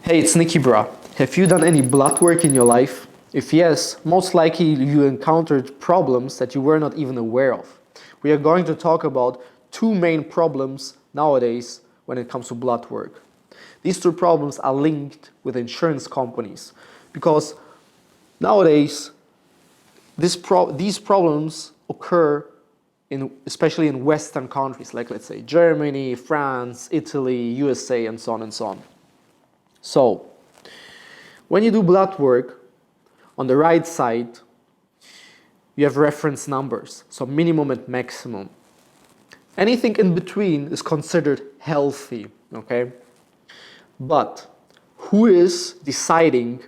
Hey, it's NIKIBRAH. Have you done any blood work in your life? If yes, most likely you encountered problems that you were not even aware of. We are going to talk about two main problems nowadays when it comes to blood work. These two problems are linked with insurance companies because nowadays these problems occur especially in Western countries like, let's say, Germany, France, Italy, USA, and so on and so on. So, when you do blood work, on the right side, you have reference numbers, so minimum and maximum. Anything in between is considered healthy, okay? But who is deciding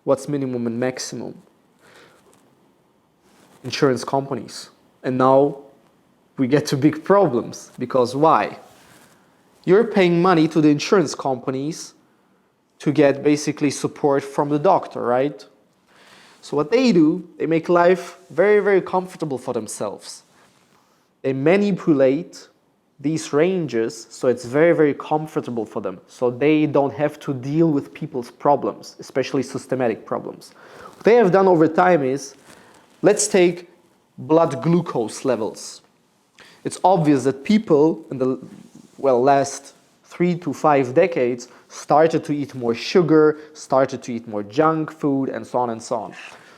what's minimum and maximum? Insurance companies. And now we get to big problems, because why? You're paying money to the insurance companies to get basically support from the doctor, right? So what they do, they make life very, very comfortable for themselves. They manipulate these ranges so it's very, very comfortable for them. So they don't have to deal with people's problems, especially systematic problems. What they have done over time is, let's take blood glucose levels. It's obvious that people in the last 3 to 5 decades started to eat more sugar, started to eat more junk food, and so on and so on.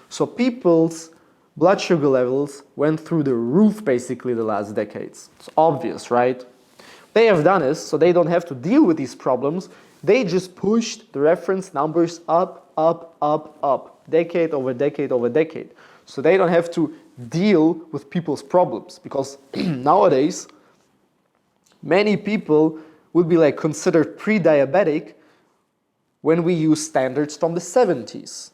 So people's blood sugar levels went through the roof basically the last decades. It's obvious, right? What they have done is, so they don't have to deal with these problems, they just pushed the reference numbers up, up, up, up, decade over decade over decade. So they don't have to deal with people's problems, because nowadays many people would be like considered pre-diabetic when we use standards from the 70s.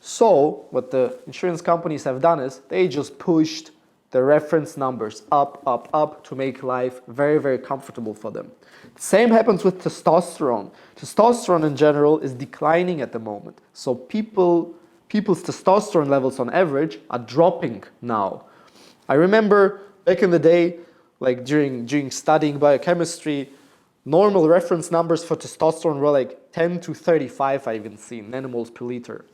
So what the insurance companies have done is they just pushed the reference numbers up, up, up to make life very, very comfortable for them. Same happens with testosterone. Testosterone in general is declining at the moment. So people's testosterone levels on average are dropping now. I remember back in the day, like during studying biochemistry, normal reference numbers for testosterone were like 10 to 35, I even seen, nanomoles per liter.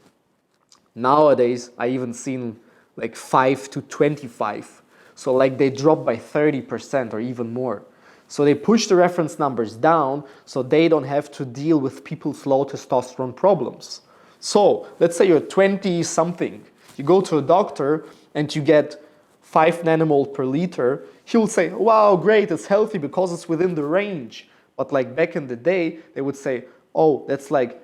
Nowadays, I even seen like 5 to 25. So like they drop by 30% or even more. So they push the reference numbers down so they don't have to deal with people's low testosterone problems. So let's say you're 20-something. You go to a doctor and you get 5 nanomole per liter. He will say, wow, great, it's healthy because it's within the range. But like back in the day, they would say, oh, that's like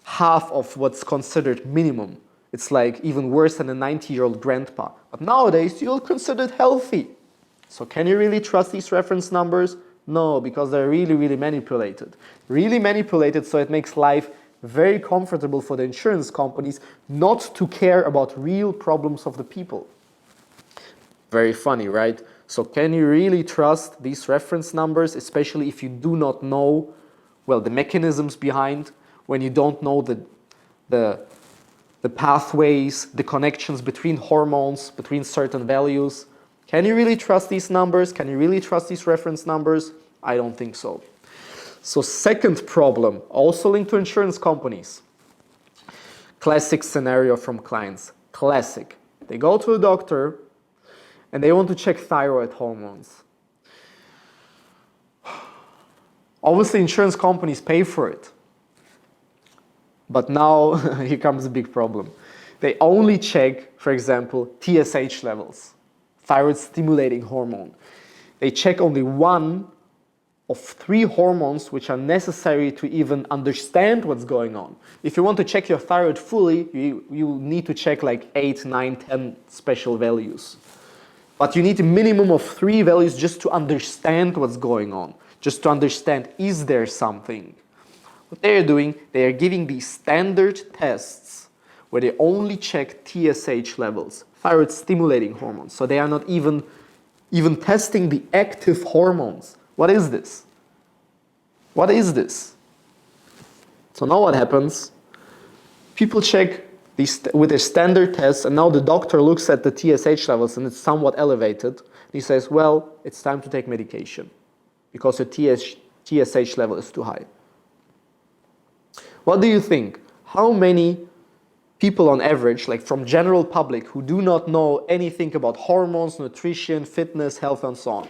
half of what's considered minimum. It's like even worse than a 90-year-old grandpa. But nowadays, you'll consider it healthy. So can you really trust these reference numbers? No, because they're really, really manipulated. Really manipulated, so it makes life very comfortable for the insurance companies not to care about real problems of the people. Very funny, right? So can you really trust these reference numbers, especially if you do not know, well, the mechanisms behind, when you don't know the pathways, the connections between hormones, between certain values? Can you really trust these numbers? Can you really trust these reference numbers? I don't think so. So second problem, also linked to insurance companies. Classic scenario from clients. Classic. They go to a doctor and they want to check thyroid hormones. Obviously, insurance companies pay for it. But now, here comes a big problem. They only check, for example, TSH levels, thyroid stimulating hormone. They check only one of 3 hormones which are necessary to even understand what's going on. If you want to check your thyroid fully, you need to check like 8, 9, 10 special values. But you need a minimum of 3 values just to understand what's going on, just to understand, is there something? What they are doing, they are giving these standard tests where they only check TSH levels, thyroid stimulating hormones. So they are not even testing the active hormones. What is this? What is this? So now what happens? People check these with their standard tests, and now the doctor looks at the TSH levels and it's somewhat elevated. He says, well, it's time to take medication because your TSH level is too high. What do you think? How many people on average, like from general public, who do not know anything about hormones, nutrition, fitness, health, and so on,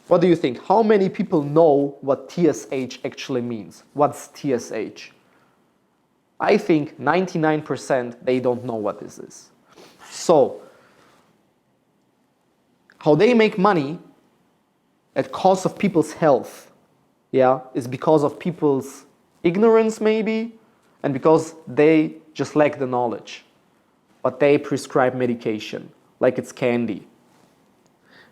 what do you think? How many people know what TSH actually means? What's TSH? I think 99% they don't know what this is. So, how they make money at cost of people's health, yeah, is because of people's ignorance maybe, and because they just lack the knowledge. But they prescribe medication like it's candy.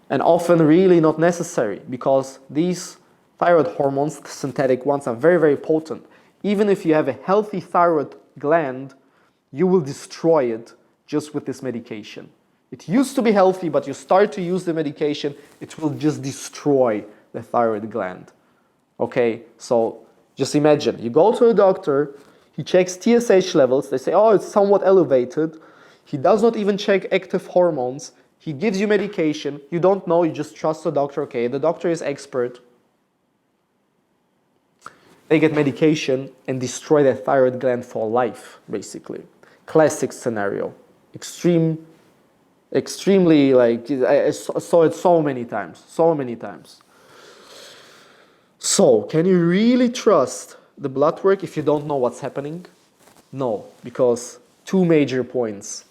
And often really not necessary, because these thyroid hormones, the synthetic ones, are very, very potent. Even if you have a healthy thyroid gland, you will destroy it just with this medication. It used to be healthy, but you start to use the medication, it will just destroy the thyroid gland. Okay, so just imagine, you go to a doctor, he checks TSH levels, they say, oh, it's somewhat elevated. He does not even check active hormones. He gives you medication, you don't know, you just trust the doctor, okay, the doctor is expert. They get medication and destroy their thyroid gland for life, basically. Classic scenario. Extremely, like, I saw it so many times. So, can you really trust the blood work if you don't know what's happening? No, because two major points.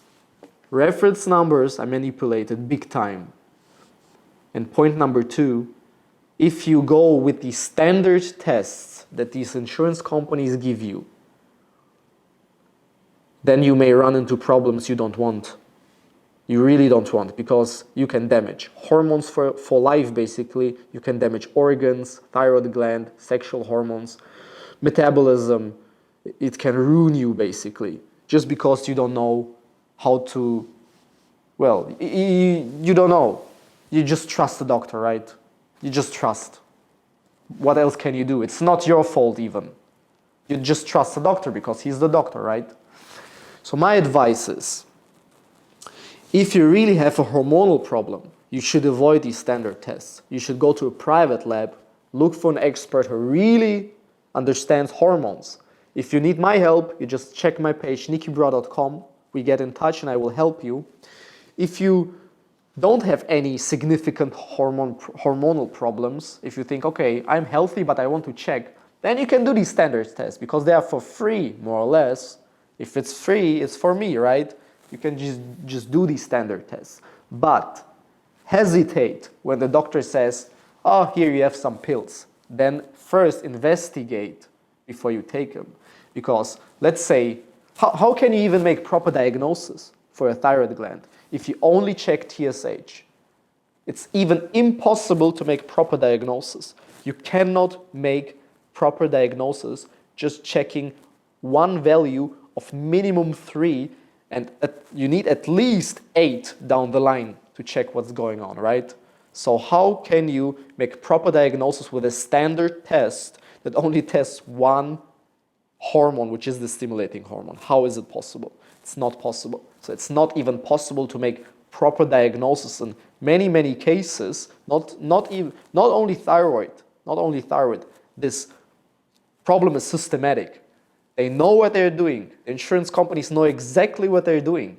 Reference numbers are manipulated big time. And point number two, if you go with the standard tests that these insurance companies give you, then you may run into problems you don't want. You really don't want, because you can damage hormones for life, basically. You can damage organs, thyroid gland, sexual hormones, metabolism. It can ruin you, basically, just because you don't know how to, well, you don't know. You just trust the doctor, right? You just trust. What else can you do? It's not your fault even. You just trust the doctor because he's the doctor, right? So my advice is, if you really have a hormonal problem, you should avoid these standard tests. You should go to a private lab, look for an expert who really understands hormones. If you need my help, you just check my page, NIKIBRAH.com. We get in touch and I will help you. If you don't have any significant hormonal problems, if you think, okay, I'm healthy but I want to check, then you can do these standard tests because they are for free, more or less. If it's free, it's for me, right? You can just do these standard tests. But hesitate when the doctor says, oh, here you have some pills. Then first investigate before you take them. Because let's say, how can you even make proper diagnosis for a thyroid gland if you only check TSH? It's even impossible to make proper diagnosis. You cannot make proper diagnosis just checking one value of minimum 3, and you need at least 8 down the line to check what's going on, right? So how can you make proper diagnosis with a standard test that only tests one hormone, which is the stimulating hormone? How is it possible? It's not possible. So it's not even possible to make proper diagnosis in many cases, not only thyroid. This problem is systematic. They know what they're doing. Insurance companies know exactly what they're doing.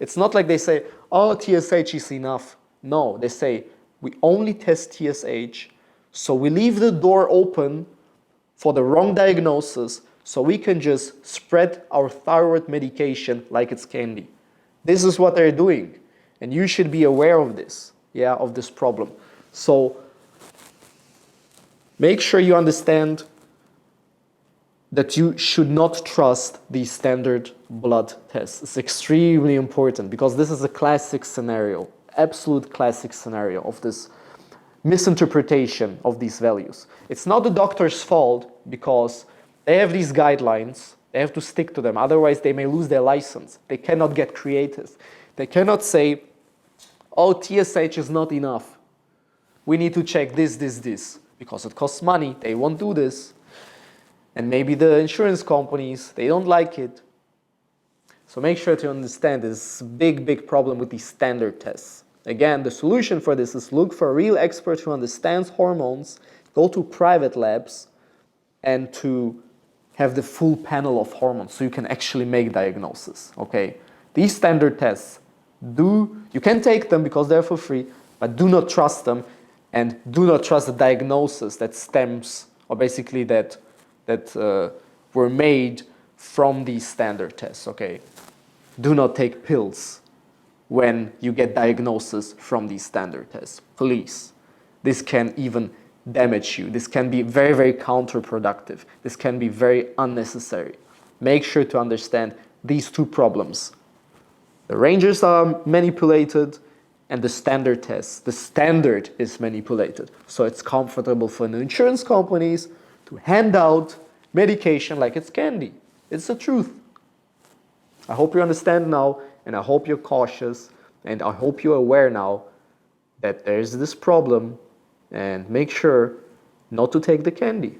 It's not like they say, oh, TSH is enough. No, they say, we only test TSH, so we leave the door open for the wrong diagnosis, so we can just spread our thyroid medication like it's candy. This is what they're doing, and you should be aware of this, of this problem. So make sure you understand that you should not trust these standard blood tests. It's extremely important because this is a classic scenario, absolute classic scenario of this misinterpretation of these values. It's not the doctor's fault because they have these guidelines, they have to stick to them, otherwise they may lose their license. They cannot get creative. They cannot say, oh, TSH is not enough. We need to check this, because it costs money, they won't do this. And maybe the insurance companies, they don't like it. So make sure to understand this big problem with these standard tests. Again, the solution for this is look for a real expert who understands hormones, go to private labs, and to have the full panel of hormones so you can actually make diagnosis, okay? These standard tests, you can take them because they're for free, but do not trust them, and do not trust the diagnosis that stems, or basically that were made from these standard tests, okay? Do not take pills when you get diagnosis from these standard tests, please. This can even damage you. This can be very, very counterproductive. This can be very unnecessary. Make sure to understand these two problems. The ranges are manipulated and the standard tests. The standard is manipulated. So it's comfortable for the insurance companies to hand out medication like it's candy. It's the truth. I hope you understand now, and I hope you're cautious, and I hope you're aware now that there's this problem, and make sure not to take the candy.